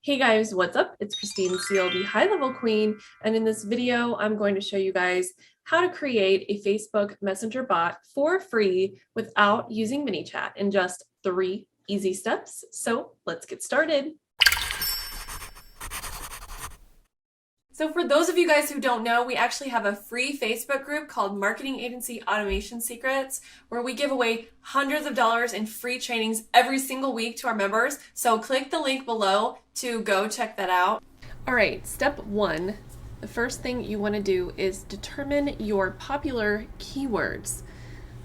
Hey guys, what's up? It's Christine Seal, the High Level Queen, and in this video, I'm going to show you guys how to create a Facebook Messenger bot for free without using Manychat in just 3 easy steps. So let's get started. So for those of you guys who don't know, we actually have a free Facebook group called Marketing Agency Automation Secrets, where we give away hundreds of dollars in free trainings every single week to our members. So click the link below to go check that out. All right, step 1. The first thing you want to do is determine your popular keywords.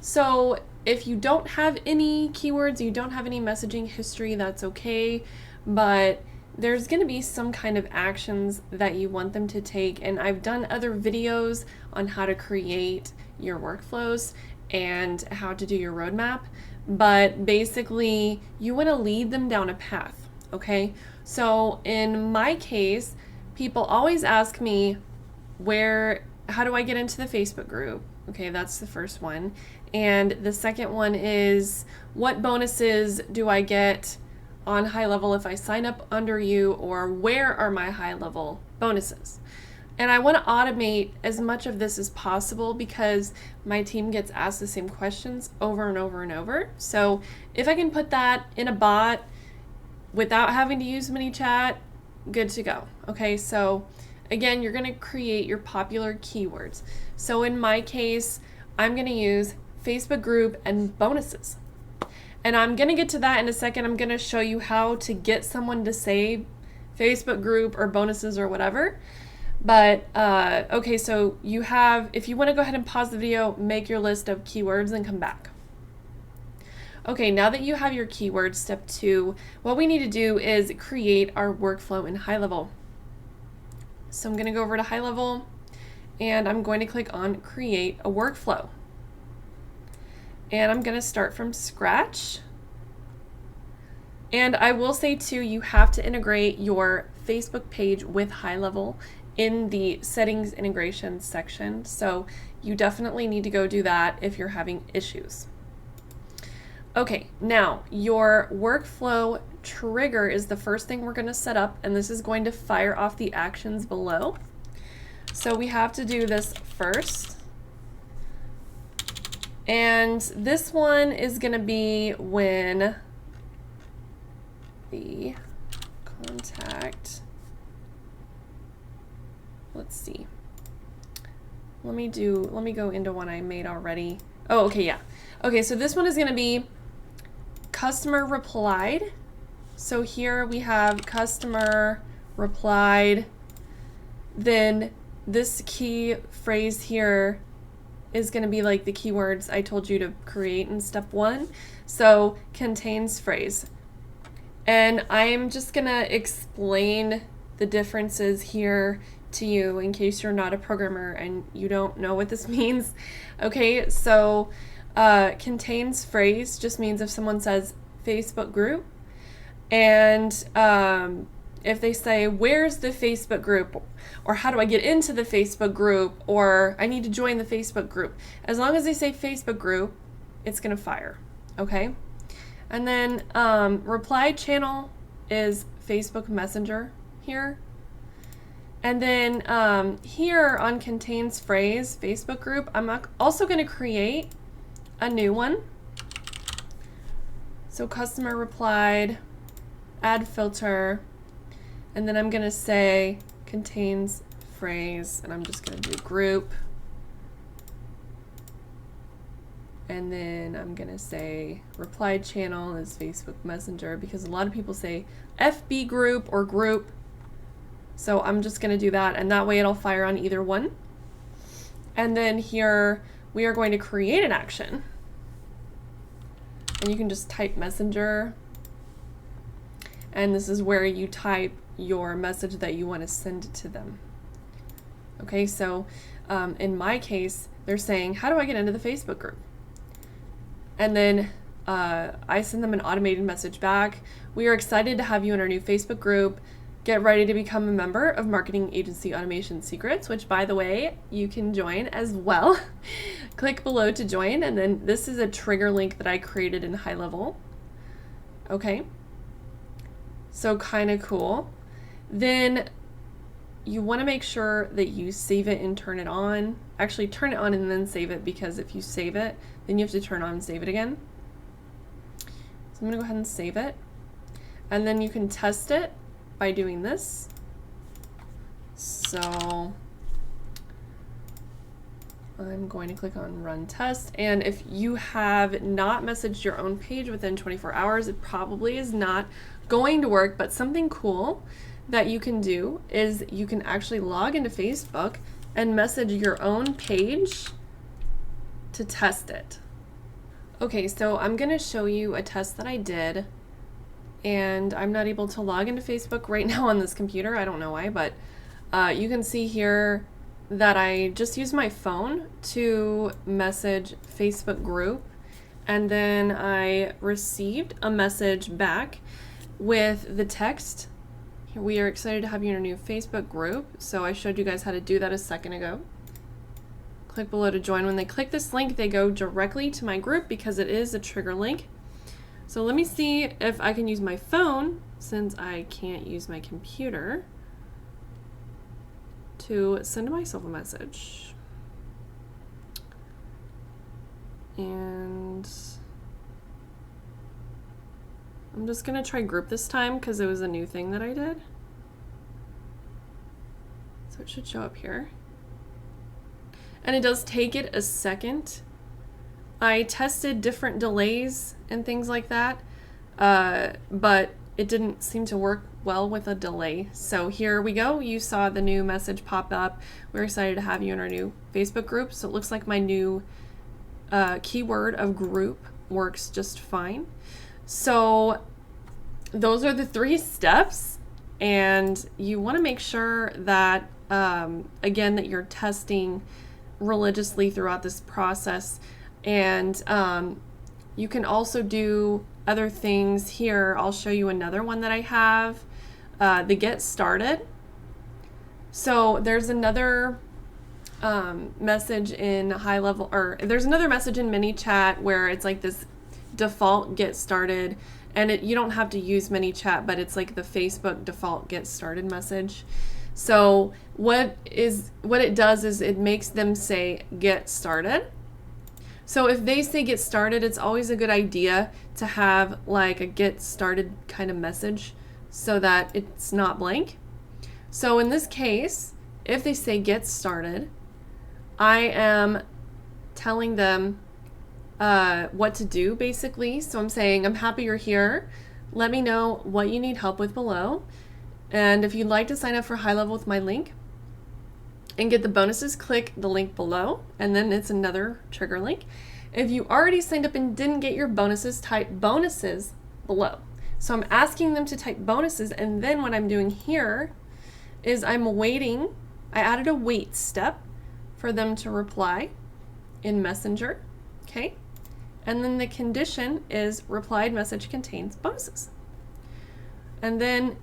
So if you don't have any keywords, you don't have any messaging history, that's okay, but there's going to be some kind of actions that you want them to take, and I've done other videos on how to create your workflows and how to do your roadmap, but basically you want to lead them down a path, okay? So in my case, people always ask me how do I get into the Facebook group? Okay, that's the first one. And the second one is, what bonuses do I get on High Level if I sign up under you, or where are my high level bonuses? And I want to automate as much of this as possible because my team gets asked the same questions over and over and over. So if I can put that in a bot without having to use Manychat, good to go. Okay, so again, you're going to create your popular keywords. So in my case, I'm going to use Facebook group and bonuses. And I'm going to get to that in a second. I'm going to show you how to get someone to say Facebook group or bonuses or whatever. But okay, so if you want to go ahead and pause the video, make your list of keywords and come back. Okay, now that you have your keywords, step 2, what we need to do is create our workflow in High Level. So I'm going to go over to High Level and I'm going to click on Create a Workflow. And I'm going to start from scratch. And I will say too, you have to integrate your Facebook page with High Level in the settings integration section. So you definitely need to go do that if you're having issues. Okay, now your workflow trigger is the first thing we're going to set up, and this is going to fire off the actions below. So we have to do this first. And this one is going to be when the contact, let's see. Let me go into one I made already. Oh, okay, yeah. Okay, so this one is going to be customer replied. So here we have customer replied. Then this key phrase here is going to be like the keywords I told you to create in step 1. So contains phrase. And I'm just going to explain the differences here to you in case you're not a programmer and you don't know what this means. Okay, so contains phrase just means if someone says Facebook group, and if they say, where's the Facebook group? Or how do I get into the Facebook group? Or I need to join the Facebook group. As long as they say Facebook group, it's going to fire. Okay? And then reply channel is Facebook Messenger here. And then here on contains phrase, Facebook group, I'm also going to create a new one. So customer replied, add filter. And then I'm going to say contains phrase, and I'm just going to do group. And then I'm going to say reply channel is Facebook Messenger, because a lot of people say FB group or group. So I'm just going to do that, and that way it'll fire on either one. And then here we are going to create an action. And you can just type messenger. And this is where you type your message that you want to send to them. Okay, so in my case, they're saying, how do I get into the Facebook group? And then I send them an automated message back. We are excited to have you in our new Facebook group. Get ready to become a member of Marketing Agency Automation Secrets, which, by the way, you can join as well. Click below to join, and then this is a trigger link that I created in High Level. Okay. So kind of cool. Then you want to make sure that you save it and turn it on. Actually, turn it on and then save it, because if you save it, then you have to turn on and save it again. So I'm going to go ahead and save it. And then you can test it by doing this. So I'm going to click on Run Test. And if you have not messaged your own page within 24 hours, it probably is not going to work. But something cool that you can do is you can actually log into Facebook and message your own page to test it. Okay, so I'm going to show you a test that I did, and I'm not able to log into Facebook right now on this computer. I don't know why, but you can see here that I just used my phone to message Facebook group, and then I received a message back with the text, "We are excited to have you in our new Facebook group." So I showed you guys how to do that a second ago. Click below to join. When they click this link, they go directly to my group because it is a trigger link. So let me see if I can use my phone, since I can't use my computer, to send myself a message. And I'm just gonna try group this time because it was a new thing that I did. So it should show up here. And it does take it a second. I tested different delays and things like that, but it didn't seem to work well with a delay. So here we go. You saw the new message pop up. We're excited to have you in our new Facebook group. So it looks like my new keyword of group works just fine. So those are the 3 steps, and you want to make sure that again, that you're testing religiously throughout this process. And you can also do other things here. I'll show you another one that I have, the Get Started. So there's another message in Gohighlevel, or there's another message in Manychat where it's like this default Get Started, and you don't have to use Manychat, but it's like the Facebook default Get Started message. So what it does is it makes them say Get Started. So if they say Get Started, it's always a good idea to have like a Get Started kind of message so that it's not blank. So in this case, if they say Get Started, I am telling them what to do, basically. So I'm saying, "I'm happy you're here. Let me know what you need help with below. And if you'd like to sign up for Gohighlevel with my link and get the bonuses, click the link below." And then it's another trigger link. If you already signed up and didn't get your bonuses, type bonuses below. So I'm asking them to type bonuses, and then what I'm doing here is I'm waiting. I added a wait step for them to reply in Messenger, okay? And then the condition is replied message contains bonuses. And then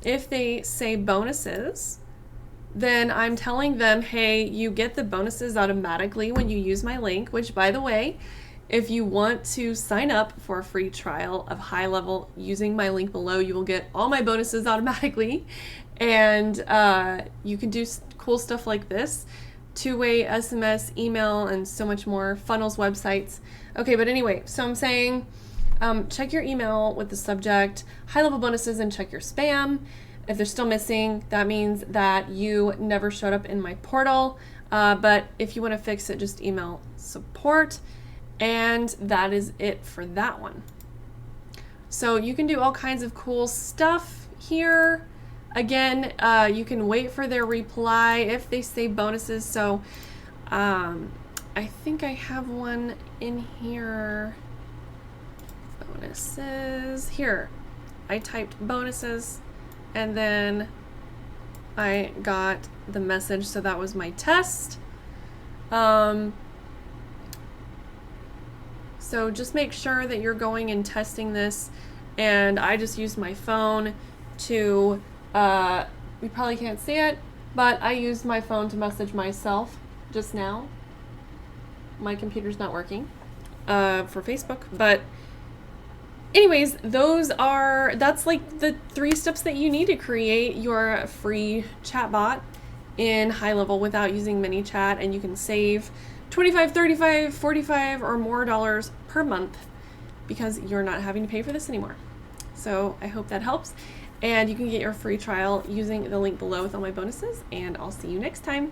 if they say bonuses, then I'm telling them, hey, you get the bonuses automatically when you use my link, which, by the way, if you want to sign up for a free trial of Gohighlevel using my link below, you will get all my bonuses automatically. And you can do cool stuff like this, 2-way SMS, email, and so much more, funnels, websites. Okay, but anyway, so I'm saying, check your email with the subject Gohighlevel bonuses and check your spam. If they're still missing, that means that you never showed up in my portal. But if you want to fix it, just email support. And that is it for that one. So you can do all kinds of cool stuff here. Again, you can wait for their reply if they say bonuses. So I think I have one in here. Bonuses. Here, I typed bonuses, and then I got the message. So that was my test. So just make sure that you're going and testing this. And I just used my phone to, you probably can't see it, but I used my phone to message myself just now. My computer's not working for Facebook, but anyways, that's like the 3 steps that you need to create your free chatbot in Gohighlevel without using Manychat, and you can save $25, $35, $45 or more dollars per month because you're not having to pay for this anymore. So I hope that helps, and you can get your free trial using the link below with all my bonuses, and I'll see you next time.